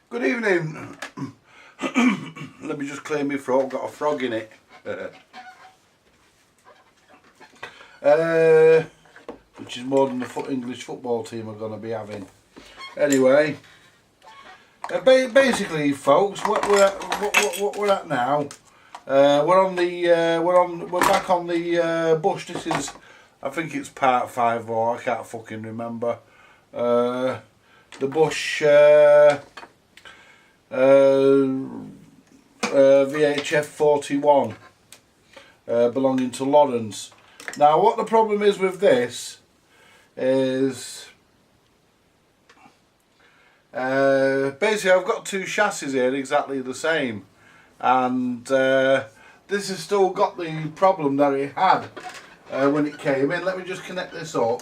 Good evening. Let me just clear my throat, got a frog in it. Which is more than the English football team are going to be having. Anyway, basically, folks, what we're at now. We're back on the bush. This is, I think it's part 5 or I can't fucking remember. The bush VHF 41 belonging to Lawrence. Now what the problem is with this is basically I've got two chassis here exactly the same, and this has still got the problem that it had when it came in. Let me just connect this up.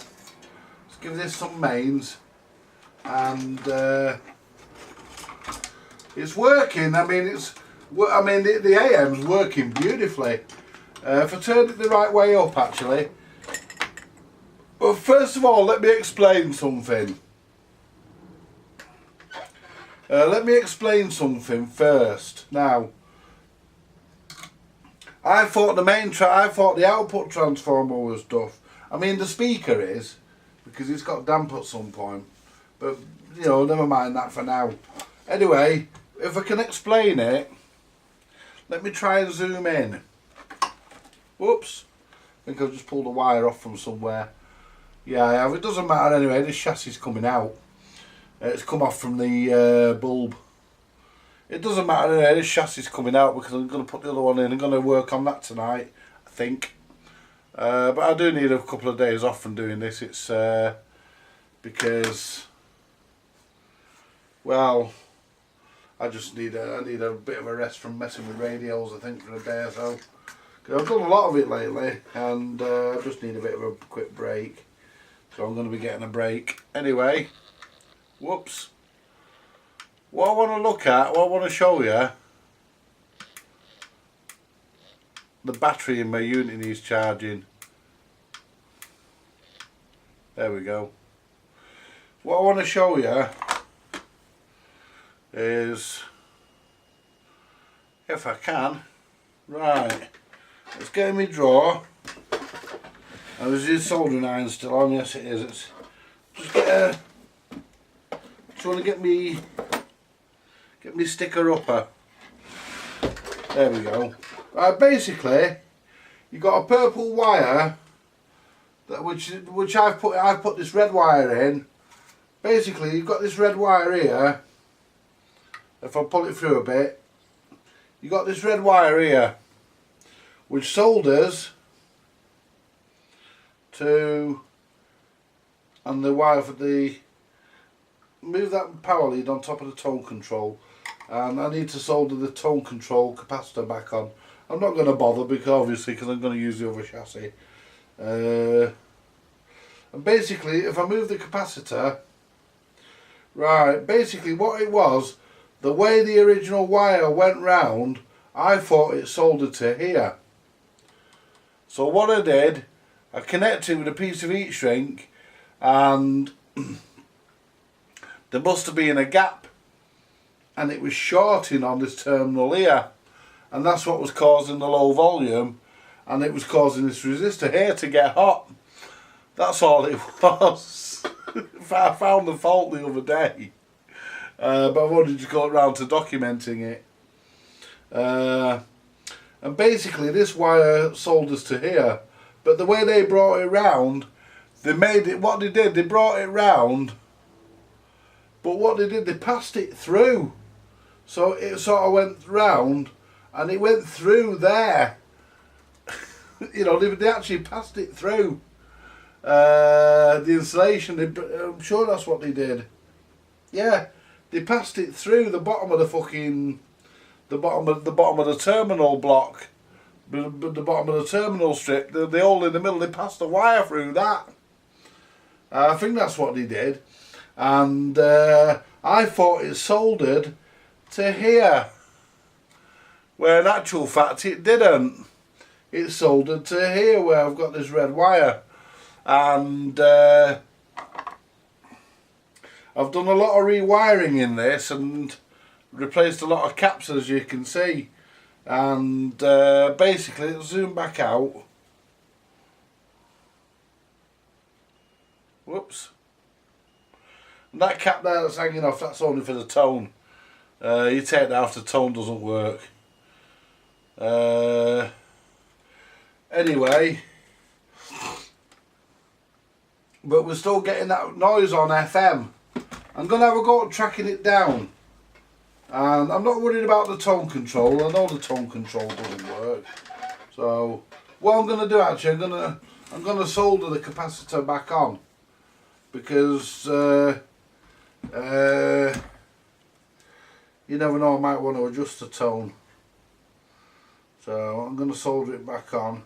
Let's give this some mains, and it's working. I mean, the AM's working beautifully. If I turned it the right way up, actually. Well, first of all, let me explain something. First. Now, I thought the output transformer was tough. I mean, the speaker is, because it's got damp at some point. But, you know, never mind that for now. Anyway, if I can explain it, let me try and zoom in. Whoops. I think I've just pulled a wire off from somewhere. Yeah, I have. It doesn't matter anyway, this chassis is coming out. It's come off from the bulb. It doesn't matter anyway, this chassis is coming out because I'm going to put the other one in. I'm going to work on that tonight, I think. But I do need a couple of days off from doing this. It's because, well, I need a bit of a rest from messing with radios, I think, for a day or so. Cause I've done a lot of it lately, and I just need a bit of a quick break. So I'm going to be getting a break. Anyway, whoops. What I want to look at, what I want to show you, the battery in my unit needs charging. There we go. What I want to show you is, if I can, right, let's get in my drawer. And is this soldering iron still on? Yes it is. It's just want to get me sticker upper. There we go. Right, basically you got a purple wire that which I've put this red wire in. Basically you've got this red wire here. If I pull it through a bit, you got this red wire here which solders to, and the wire for the, move that power lead on top of the tone control, and I need to solder the tone control capacitor back on. I'm not going to bother because I'm going to use the other chassis. And basically if I move the capacitor, right, basically what it was, the way the original wire went round, I thought it soldered to here. So what I did, I connected with a piece of heat shrink, and there must have been a gap, and it was shorting on this terminal here, and that's what was causing the low volume, and it was causing this resistor here to get hot. That's all it was. I found the fault the other day, but I've only just got around to documenting it. And basically this wire solders to here, but the way they brought it round, they brought it round, but what they did, they passed it through. So it sort of went round, and it went through there. You know, they actually passed it through the insulation. I'm sure that's what they did. Yeah, they passed it through the bottom of the fucking, the bottom of the terminal block. But the bottom of the terminal strip, the hole in the middle, they passed the wire through that. I think that's what they did. And I thought it soldered to here, where in actual fact it didn't. It soldered to here where I've got this red wire. And I've done a lot of rewiring in this, and replaced a lot of caps, as you can see, and basically it'll zoom back out. Whoops. And that cap there that's hanging off, that's only for the tone. You take that off, the tone doesn't work. Anyway, but we're still getting that noise on FM. I'm going to have a go at tracking it down. And I'm not worried about the tone control. I know the tone control doesn't work. So what I'm going to do actually, I'm going to solder the capacitor back on, because you never know, I might want to adjust the tone. So I'm going to solder it back on.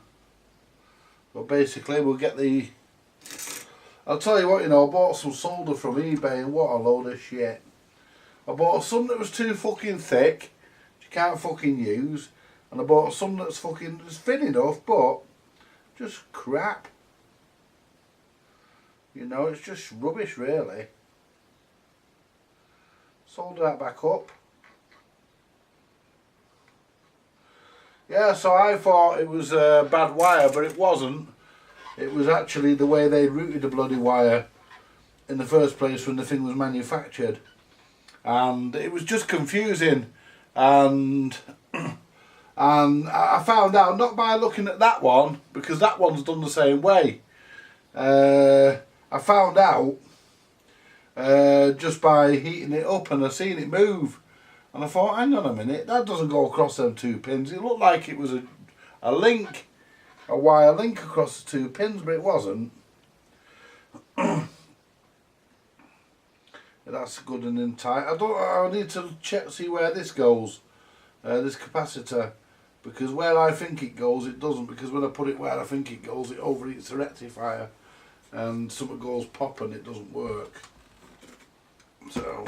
But basically we'll get the... I'll tell you what, you know, I bought some solder from eBay and what a load of shit. I bought some that was too fucking thick, you can't fucking use. And I bought some that's fucking just thin enough, but just crap. You know, it's just rubbish really. Solder that back up. Yeah, so I thought it was a bad wire, but it wasn't. It was actually the way they routed the bloody wire in the first place when the thing was manufactured. And it was just confusing. And I found out, not by looking at that one, because that one's done the same way. I found out just by heating it up, and I seen it move. And I thought, hang on a minute, that doesn't go across them two pins. It looked like it was a link, a wire link across the two pins, but it wasn't. That's good and in tight. I need to check, see where this goes, this capacitor, because where I think it goes, it doesn't, because when I put it where I think it goes, it overheats the rectifier, and something goes pop and it doesn't work. So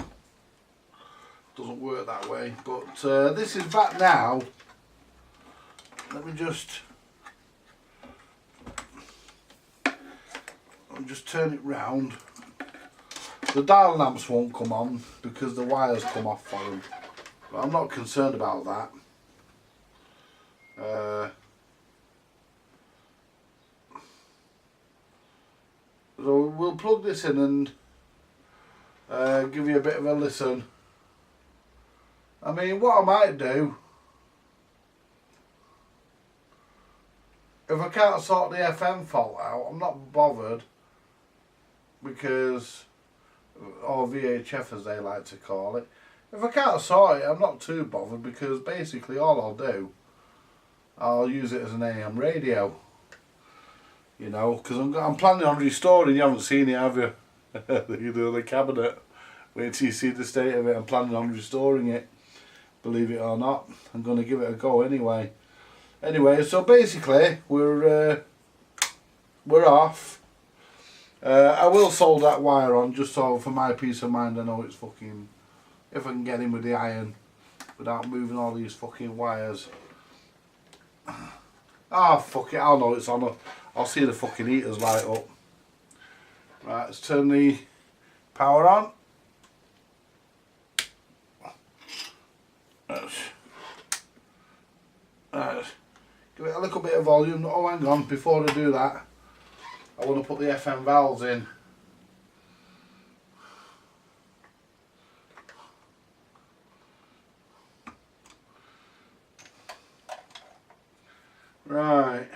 doesn't work that way. But this is back now. Let me just turn it round. The dial lamps won't come on because the wires come off for them, but I'm not concerned about that. So we'll plug this in and give you a bit of a listen. I mean, what I might do, if I can't sort the FM fault out, I'm not bothered, because, or VHF as they like to call it, if I can't sort it, I'm not too bothered, because basically all I'll do, I'll use it as an AM radio, you know, because I'm planning on restoring. You haven't seen it, have you? You know, the cabinet. Wait till you see the state of it. I'm planning on restoring it, believe it or not. I'm going to give it a go anyway. Anyway, so basically we're off. I will solder that wire on just so for my peace of mind I know it's fucking, if I can get in with the iron without moving all these fucking wires. Ah, fuck it, I'll know it's on. I'll see the fucking heaters light up. Right, let's turn the power on. Give it a little bit of volume. Oh, hang on, before I do that, I want to put the FM valves in. Right,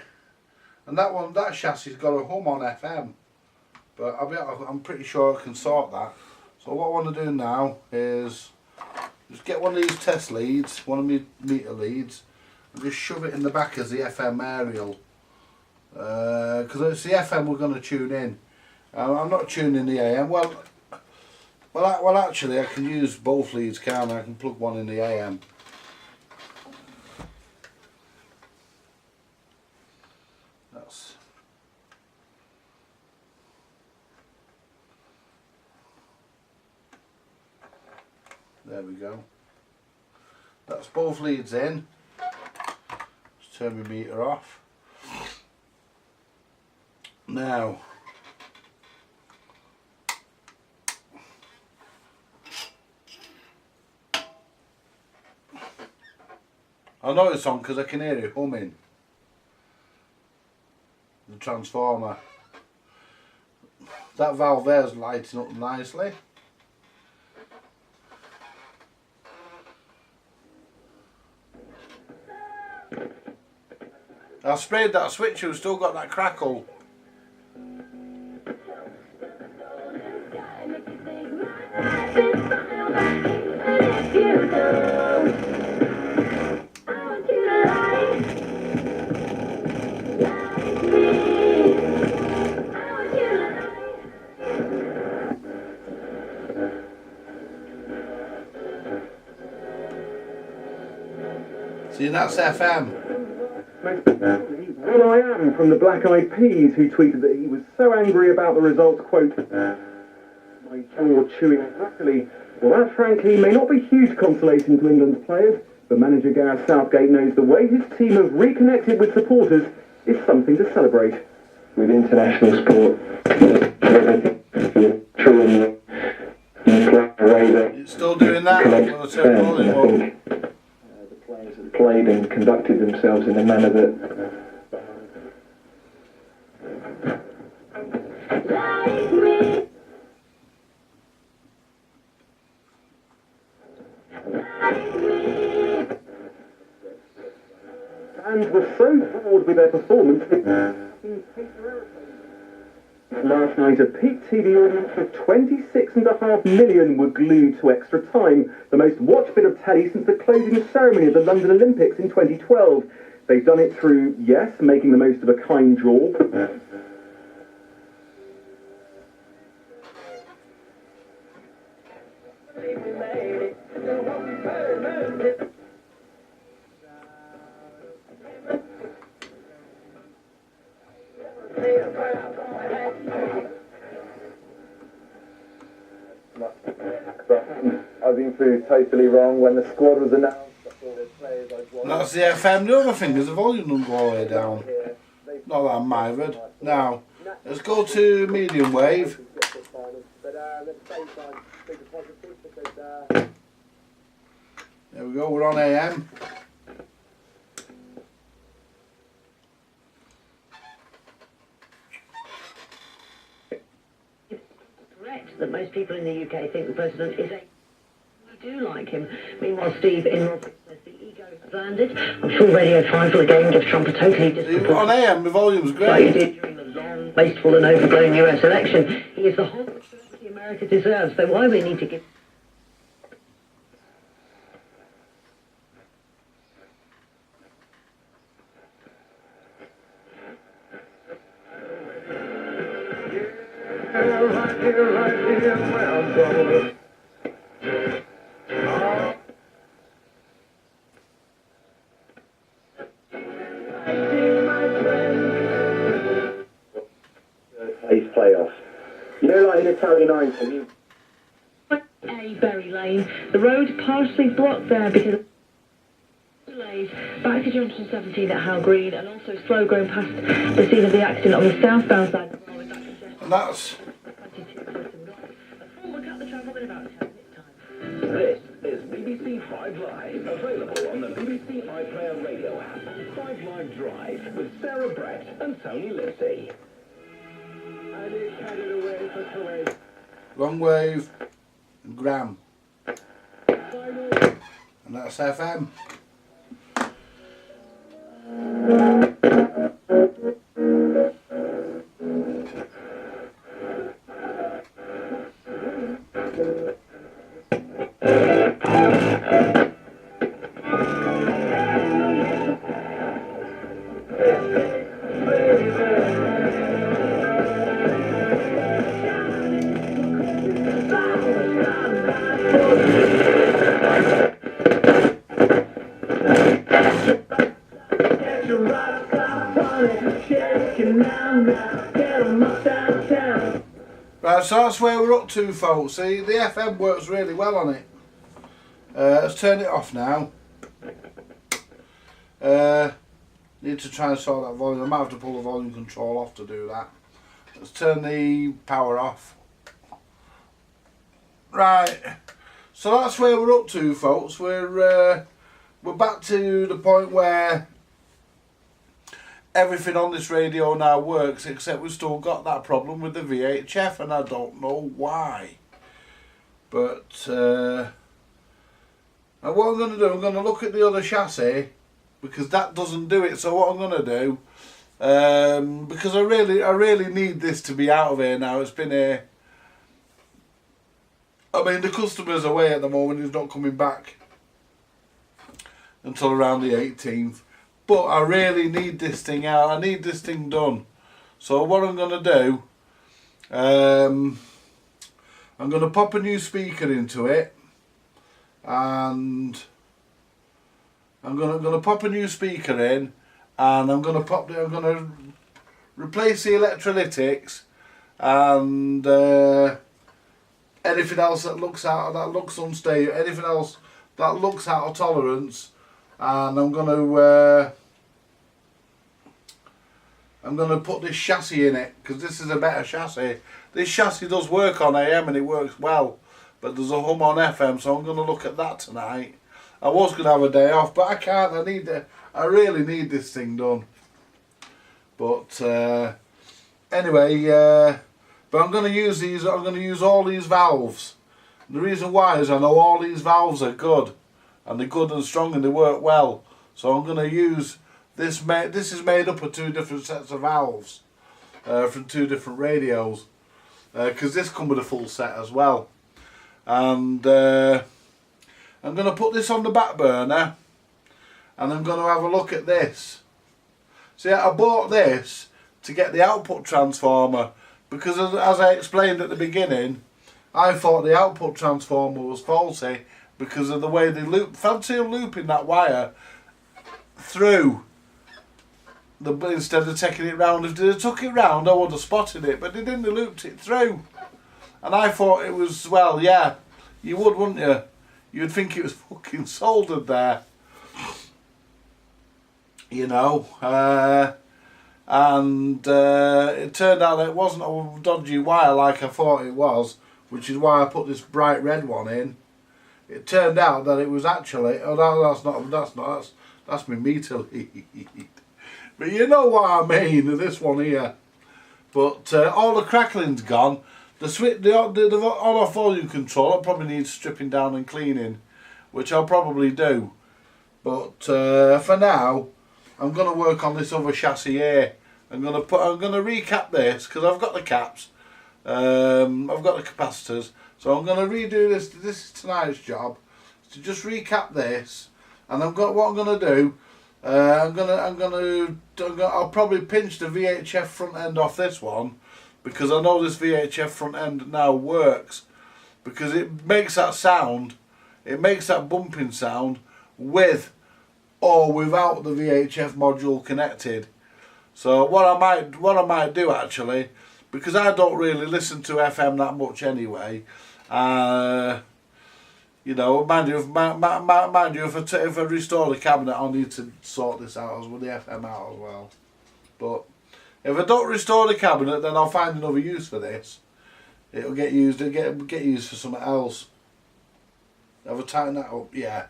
and that chassis's got a hum on FM, but I'm pretty sure I can sort that. So what I want to do now is just get one of these test leads, one of my meter leads, and just shove it in the back as the FM aerial, because it's the FM we're going to tune in. I'm not tuning the AM. Well, actually, I can use both leads, can't I? I can plug one in the AM. There we go. That's both leads in. Just turn my meter off. Now, I know it's on because I can hear it humming. The transformer. That valve there's lighting up nicely. I sprayed that switch, you've still got that crackle. See, that's FM. Well, I am from the Black Eyed Peas, who tweeted that he was so angry about the results, quote, my jaw chewing happily. Well, that frankly may not be huge consolation to England's players, but manager Gareth Southgate knows the way his team have reconnected with supporters is something to celebrate. With international sport, It's still doing that. The players have played and conducted themselves in a manner that fans were so bored with their performance. Last night, a peak TV audience of 26.5 million were glued to Extra Time, the most watched bit of telly since the closing ceremony of the London Olympics in 2012. They've done it through, yes, making the most of a kind draw. I've been proved totally wrong when the squad was announced. That's the FM. The other thing is the volume doesn't go all the way down. Not that I'm mired. Now, let's go to medium wave. There we go, we're on AM. That most people in the UK think the president is a... We do like him. Meanwhile, Steve in Norfolk says the ego has landed. On full Radio 5 for the game gives Trump a totally disproportionate... On AM, the volume's great. Like he did during the long, wasteful and overblown US election. He is the whole celebrity America deserves, so why we need to give... Playoffs. You know, like in Italian Iron, A Berry Lane. The road partially blocked there because of delays. Back to junction 17 at Howe Green, and also slow going past the scene of the accident on the southbound side as well, with that congestion. And that's... Look at the travel in about 10 minutes time. This is BBC 5 Live, available on the BBC iPlayer radio app. 5 Live Drive with Sarah Brett and Tony Lipsey. Wrong wave. And gram. And that's FM. Right, so that's where we're up to, folks. See, the FM works really well on it. Let's turn it off now. Need to try and sort that volume. I might have to pull the volume control off to do that. Let's turn the power off. Right, so that's where we're up to, folks. We're we're back to the point where everything on this radio now works, except we've still got that problem with the VHF, and I don't know why. But and what I'm going to do, I'm going to look at the other chassis, because that doesn't do it. So what I'm going to do, because I really need this to be out of here now. It's been here. I mean, the customer's away at the moment. He's not coming back until around the 18th. But I really need this thing out. I need this thing done. So what I'm going to do, I'm going to pop a new speaker into it, and I'm going to pop a new speaker in, and I'm going to replace the electrolytics and anything else that looks unstable, anything else that looks out of tolerance, and I'm going to put this chassis in it, because this is a better chassis. This chassis does work on AM and it works well, but there's a hum on FM, so I'm going to look at that tonight. I was going to have a day off, but I can't. I really need this thing done. But anyway, but I'm going to use these. I'm going to use all these valves. And the reason why is I know all these valves are good, and they're good and strong, and they work well. So I'm going to use this. This is made up of 2 different sets of valves from 2 different radios, because this comes with a full set as well. And I'm going to put this on the back burner, and I'm going to have a look at this. See, I bought this to get the output transformer, because as I explained at the beginning, I thought the output transformer was faulty because of the way they loop. Fancy looping that wire through instead of taking it round. If they had took it round, I would have spotted it, but they didn't. They looped it through, and I thought it was, well, yeah, you would, wouldn't you? You'd think it was fucking soldered there, you know. And it turned out that it wasn't a dodgy wire like I thought it was, which is why I put this bright red one in. It turned out that it was actually, that's my meter lead. But you know what I mean, this one here. But all the crackling's gone. The on-off volume control, it probably needs stripping down and cleaning, which I'll probably do. But for now, I'm going to work on this other chassis here. I'm going to recap this, because I've got the caps, I've got the capacitors. So I'm going to redo this. This is tonight's job, to just recap this. And what I'm going to do, I'll probably pinch the VHF front end off this one, because I know this VHF front end now works, because it makes that sound, it makes that bumping sound with or without the VHF module connected. So what I might do actually, because I don't really listen to FM that much anyway, you know, mind you, if I restore the cabinet, I'll need to sort this out as well, the FM out as well. But if I don't restore the cabinet, then I'll find another use for this. It'll get used. It'll get used for something else. Have I tightened that up? Yeah.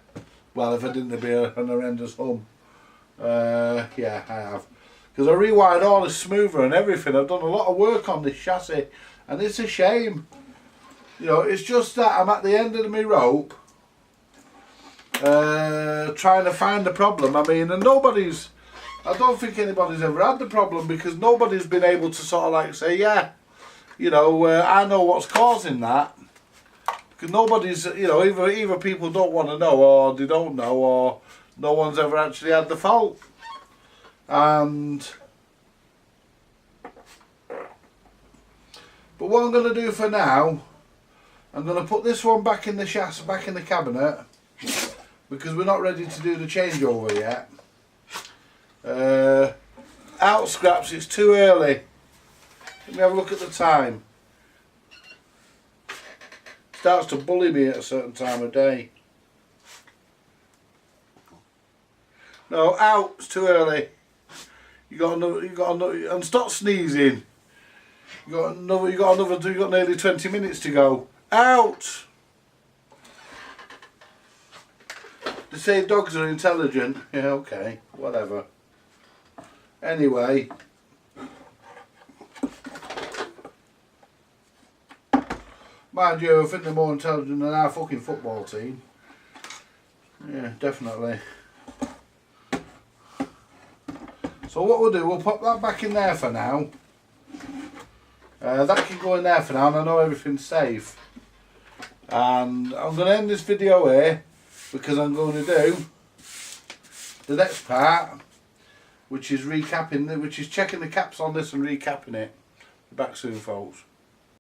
Well, if I didn't, it'd be an horrendous hum. Yeah, I have. Because I rewired all this smoother and everything. I've done a lot of work on this chassis, and it's a shame. You know, it's just that I'm at the end of my rope, trying to find the problem. I mean, and I don't think anybody's ever had the problem, because nobody's been able to sort of like say, yeah, you know, I know what's causing that. Because nobody's, you know, either people don't want to know, or they don't know, or no one's ever actually had the fault. And but what I'm going to do for now, I'm going to put this one back in the chassis, back in the cabinet, because we're not ready to do the changeover yet. Out scraps, it's too early. Let me have a look at the time. Starts to bully me at a certain time of day. No, out, it's too early. You got another, and stop sneezing. You got nearly 20 minutes to go. Out! They say dogs are intelligent. Yeah, okay, whatever. Anyway, mind you, I think they're more intelligent than our fucking football team. Yeah, definitely. So what we'll do, we'll pop that back in there for now. That can go in there for now, and I know everything's safe. And I'm going to end this video here, because I'm going to do the next part, which is recapping, which is checking the caps on this and recapping it. Be back soon, folks.